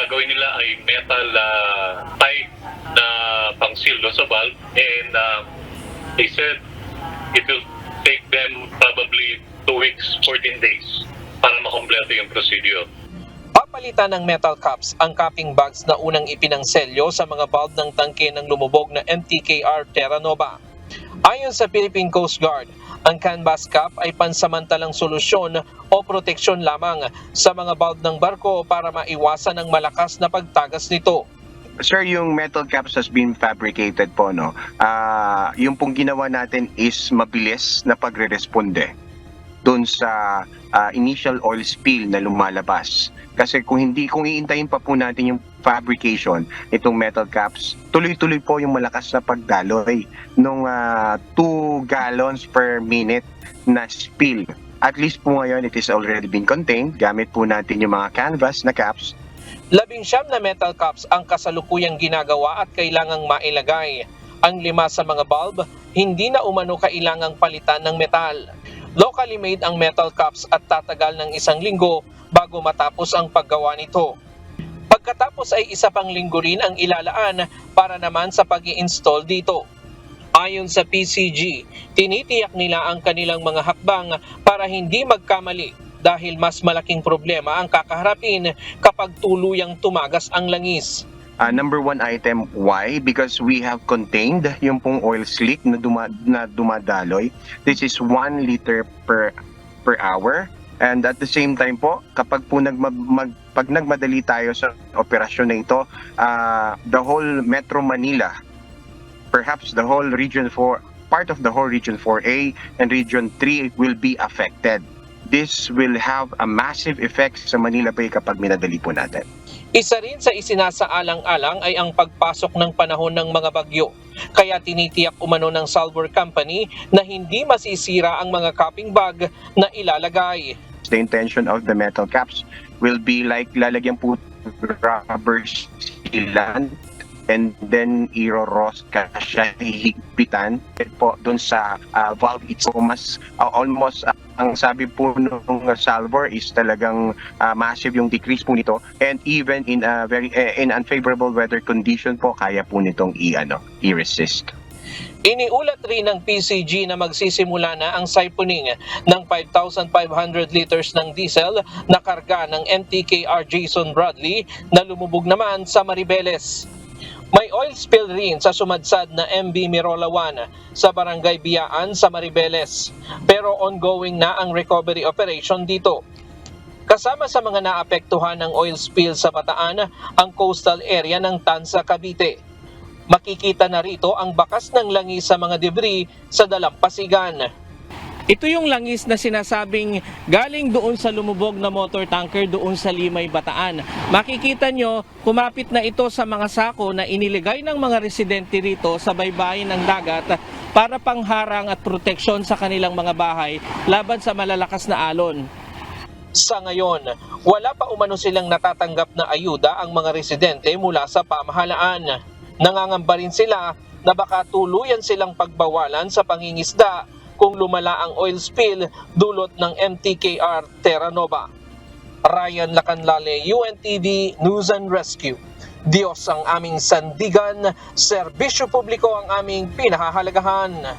gagawin nila ay metal pipe na pang-seal sa valve, and they said it will take them probably 2 weeks, 14 days para makompleto yung procedure. Papalitan ng metal caps ang capping bags na unang ipinangselyo sa mga valve ng tangke ng lumubog na MTKR Terra Nova. Ayon sa Philippine Coast Guard, ang canvas cap ay pansamantalang solusyon o proteksyon lamang sa mga valve ng barko para maiwasan ang malakas na pagtagas nito. Sir, yung metal caps has been fabricated po, no? Yung pong ginawa natin is mabilis na pagre-responde doon sa initial oil spill na lumalabas. Kasi kung iintayin pa po natin yung fabrication itong metal caps, tuloy-tuloy po yung malakas na pagdaloy nung 2 gallons per minute na spill. At least po ngayon, it is already been contained. Gamit po natin yung mga canvas na caps. 19 na metal caps ang kasalukuyang ginagawa at kailangang mailagay. Ang 5 sa mga valve, hindi na umano kailangang palitan ng metal. Locally made ang metal caps at tatagal ng 1 linggo bago matapos ang paggawa nito. Pagkatapos ay 1 pang linggo rin ang ilalaan para naman sa pag-i-install dito. Ayon sa PCG, tinitiyak nila ang kanilang mga hakbang para hindi magkamali dahil mas malaking problema ang kakaharapin kapag tuluyang tumagas ang langis. Number 1 item, why? Because we have contained yung pong oil slick na dumadaloy. This is 1 liter per hour. And at the same time po, kapag po pag nagmadali tayo sa operasyon na ito, the whole Metro Manila, perhaps the whole Region 4, part of the whole Region 4A and Region 3 will be affected. This will have a massive effect sa Manila Bay kapag minadali po natin. Isa rin sa isinasaalang-alang ay ang pagpasok ng panahon ng mga bagyo. Kaya tinitiyak umano ng Salvor Company na hindi masisira ang mga capping bag na ilalagay. The intention of the metal caps will be like lalagyan po rubber sealant and then iro-rust ka siya, hihigpitan po doon sa valve ito. Mas almost ang sabi po nung Salvor is talagang massive yung decrease po nito, and even in in unfavorable weather condition po kaya po nitong i-resist. Iniulat rin ng PCG na magsisimula na ang siphoning ng 5,500 liters ng diesel na karga ng MTKR Jason Bradley na lumubog naman sa Maribeles. May oil spill rin sa sumadsad na MV Mirola 1 sa Barangay Biyaan sa Maribeles, pero ongoing na ang recovery operation dito. Kasama sa mga naapektuhan ng oil spill sa Bataan ang coastal area ng Tansa, Cavite. Makikita na rito ang bakas ng langis sa mga debris sa dalampasigan. Ito yung langis na sinasabing galing doon sa lumubog na motor tanker doon sa Limay, Bataan. Makikita nyo, kumapit na ito sa mga sako na iniligay ng mga residente rito sa baybayin ng dagat para pangharang at proteksyon sa kanilang mga bahay laban sa malalakas na alon. Sa ngayon, wala pa umano silang natatanggap na ayuda ang mga residente mula sa pamahalaan. Nangangamba rin sila na baka tuluyan silang pagbawalan sa pangingisda kung lumala ang oil spill dulot ng MTKR Terra Nova. Ryan Lacanlale, UNTV News and Rescue. Diyos ang aming sandigan, serbisyo publiko ang aming pinahahalagahan.